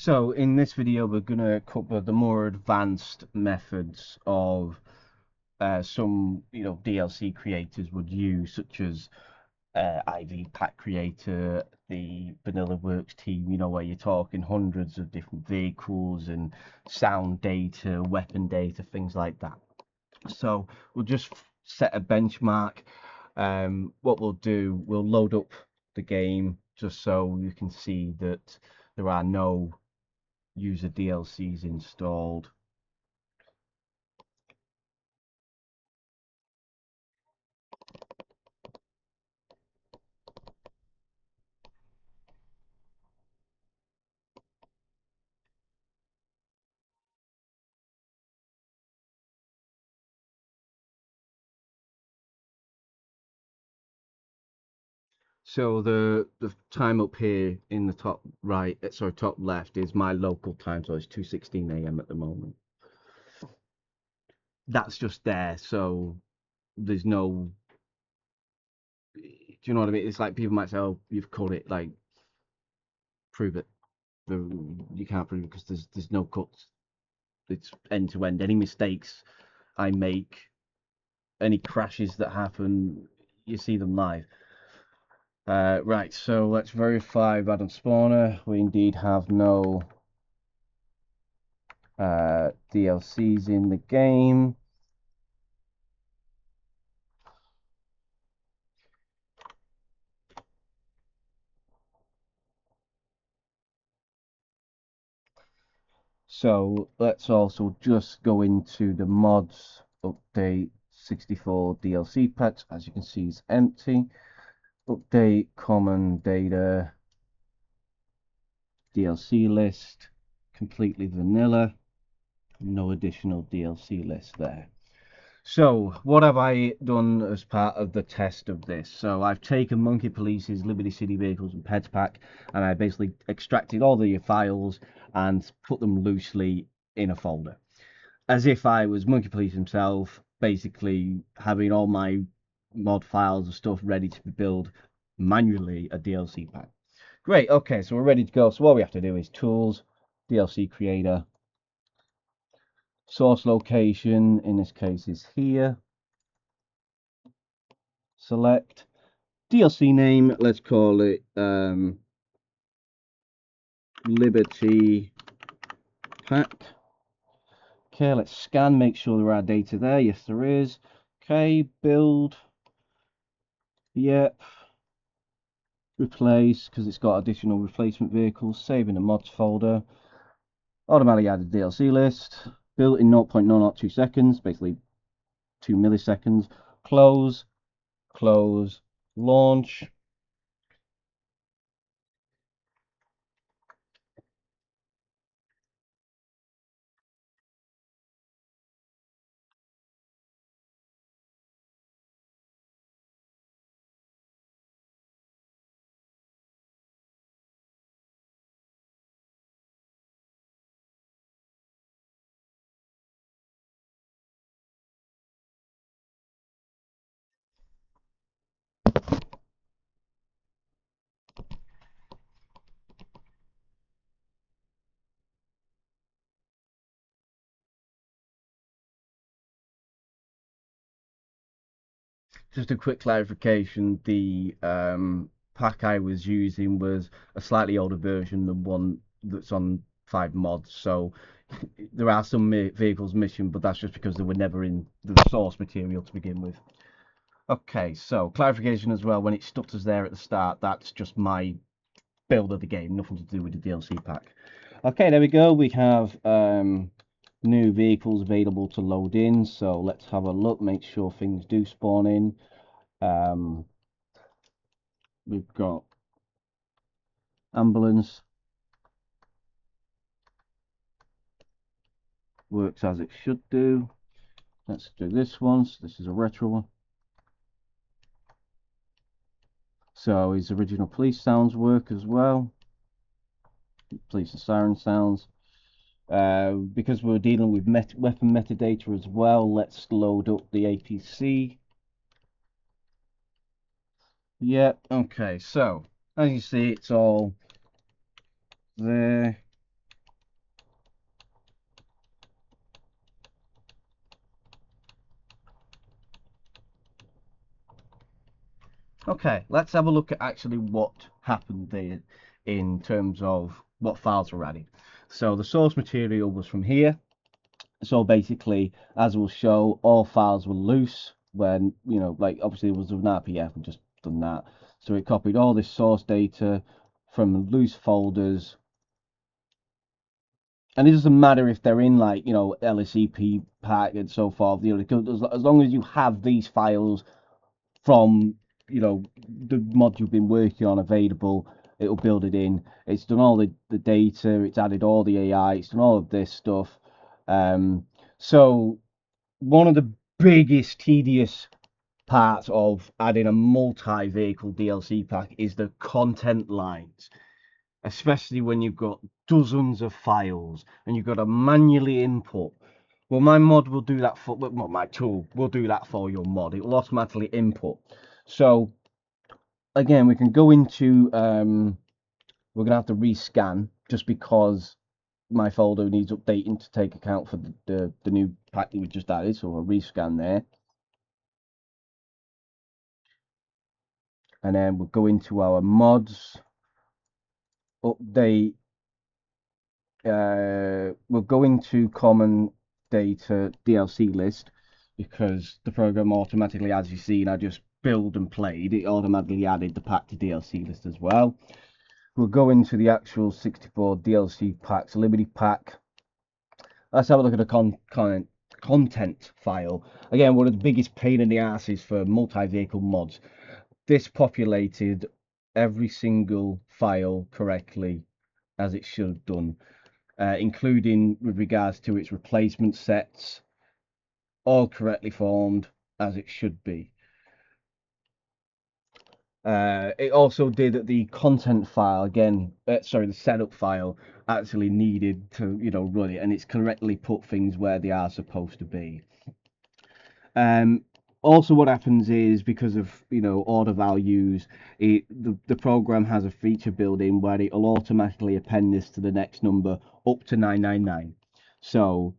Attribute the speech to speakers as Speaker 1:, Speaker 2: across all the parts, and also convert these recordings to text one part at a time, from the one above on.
Speaker 1: So in this video, we're going to cover the more advanced methods of some DLC creators would use, such as IV Pack Creator, the Vanilla Works team, where you're talking hundreds of different vehicles and sound data, weapon data, things like that. So we'll just set a benchmark. What we'll do, we'll load up the game just so you can see that there are no user DLCs installed. So the time up here in the top right, sorry, top left is my local time, so it's 2:16 a.m. at the moment. That's just there, so there's no. Do you know what I mean? It's like people might say, "Oh, you've cut it." Like, prove it. You can't prove it because there's no cuts. It's end to end. Any mistakes I make, any crashes that happen, you see them live. Right, so let's verify random spawner. We indeed have no DLCs in the game. So let's also just go into the mods update 64 DLC packs. As you can see, it's empty. Update common data DLC list, completely vanilla. No additional DLC list there. So, what have I done as part of the test of this? So, I've taken Monkey Police's Liberty City Vehicles and Pets pack, and I basically extracted all the files and put them loosely in a folder, as if I was Monkey Police himself, basically having all my mod files and stuff ready to build manually a DLC pack. Great, okay, so we're ready to go. So, what we have to do is Tools, DLC Creator, source location, in this case, is here. Select DLC name, let's call it Liberty Pack. Okay, let's scan, make sure there are data there. Yes, there is. Okay, build. Yep. Replace, because it's got additional replacement vehicles. Save in the mods folder. Automatically added DLC list. Built in 0.002 seconds, basically 2 milliseconds. Close. Close. Launch. Just a quick clarification, the pack I was using was a slightly older version than one that's on 5 mods, so there are some vehicles missing, but that's just because they were never in the source material to begin with. Okay, so clarification as well, when it stutters there at the start, that's just my build of the game, nothing to do with the DLC pack. Okay, there we go, we have new vehicles available to load in, so let's have a look, make sure things do spawn in. We've got ambulance, works as it should do. Let's do this one. So this is a retro one. So his original police sounds work as well. Police and siren sounds. Because we're dealing with weapon metadata as well, let's load up the APC. Yep, okay, so as you see, it's all there. Okay, let's have a look at actually what happened there in terms of what files were added. So the source material was from here. So basically, as we'll show, all files were loose when, like obviously it was an RPF, we just done that. So it copied all this source data from loose folders, and it doesn't matter if they're in like, LSEP pack and so forth, as long as you have these files from, the mod you've been working on available, it'll build it in. It's done all the data, it's added all the AI, it's done all of this stuff. So one of the biggest tedious parts of adding a multi-vehicle DLC pack is the content lines, especially when you've got dozens of files and you've got to manually input. Well, my mod will do that for, well, my tool will do that for your mod. It will automatically input. So again, we can go into, we're gonna have to rescan just because my folder needs updating to take account for the new pack that we just added. So we'll rescan there, and then we'll go into our mods, update. We'll go into common data DLC list because the program automatically, as you've seen, I just build and played. It automatically added the pack to DLC list as well. We'll go into the actual 64 DLC packs, limited pack. Let's have a look at the content file. Again, one of the biggest pain in the asses for multi-vehicle mods. This populated every single file correctly as it should have done, including with regards to its replacement sets, all correctly formed as it should be. It also did the content file again. Sorry, the setup file actually needed to, run it, and it's correctly put things where they are supposed to be. Also, what happens is because of order values, the program has a feature built in where it'll automatically append this to the next number up to 999. So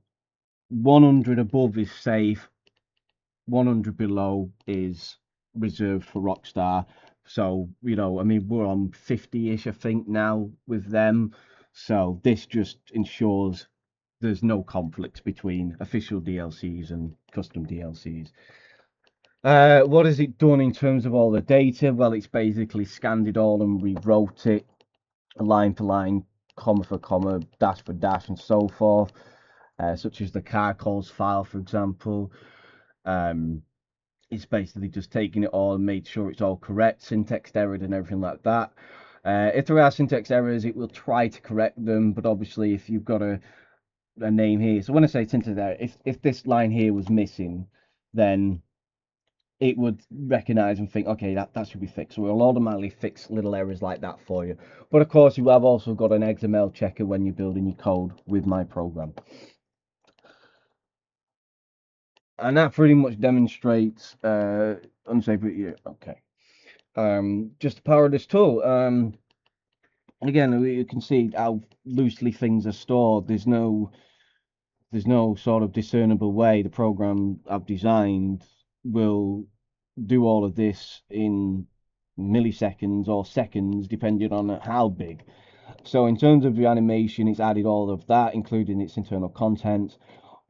Speaker 1: 100 above is safe, 100 below is reserved for Rockstar. So, I mean, we're on 50-ish, I think, now with them. So this just ensures there's no conflicts between official DLCs and custom DLCs. What has it done in terms of all the data? Well, it's basically scanned it all and rewrote it line for line, comma for comma, dash for dash, and so forth, such as the car calls file, for example. Um, it's basically just taking it all and made sure it's all correct, syntax errors and everything like that. If there are syntax errors, it will try to correct them, but obviously if you've got a name here, so when I say syntax error, if this line here was missing, then it would recognize and think, okay, that should be fixed. So it'll automatically fix little errors like that for you. But of course, you have also got an XML checker when you're building your code with my program. And that pretty much demonstrates unsafe. Yeah, okay. Just the power of this tool. Again, you can see how loosely things are stored. There's no sort of discernible way the program I've designed will do all of this in milliseconds or seconds, depending on how big. So in terms of the animation, it's added all of that, including its internal content.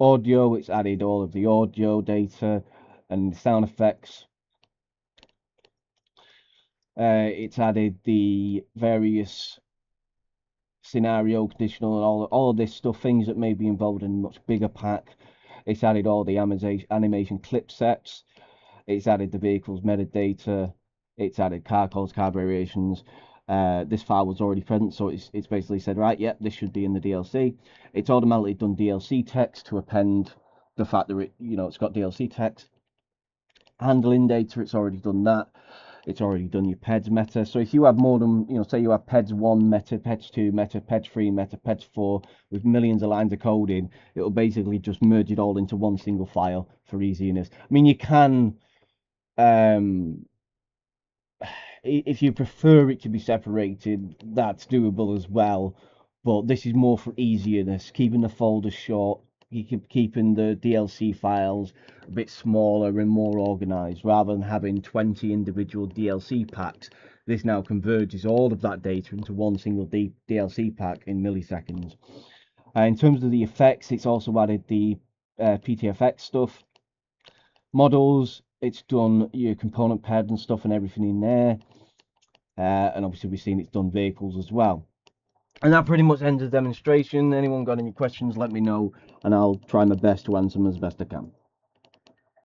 Speaker 1: Audio, it's added all of the audio data and sound effects. It's added the various scenario, conditional, and all of this stuff, things that may be involved in a much bigger pack. It's added all the animation clip sets. It's added the vehicle's metadata. It's added car codes, car variations. This file was already present, so it's basically said, right, yep, this should be in the DLC. It's automatically done DLC text to append the fact that it's got DLC text. Handling data, it's already done that. It's already done your PEDS meta. So if you have more than, say you have PEDS 1 meta, PEDS 2 meta, PEDS 3 meta, PEDS 4 with millions of lines of coding, it'll basically just merge it all into one single file for easiness. I mean, you can, um, if you prefer it to be separated, that's doable as well. But this is more for easiness, keeping the folders short, keeping the DLC files a bit smaller and more organized, rather than having 20 individual DLC packs. This now converges all of that data into one single DLC pack in milliseconds. In terms of the effects, it's also added the PTFX stuff. Models, it's done your component pairs and stuff and everything in there. And obviously we've seen it's done vehicles as well. And that pretty much ends the demonstration. Anyone got any questions, let me know, and I'll try my best to answer them as best I can.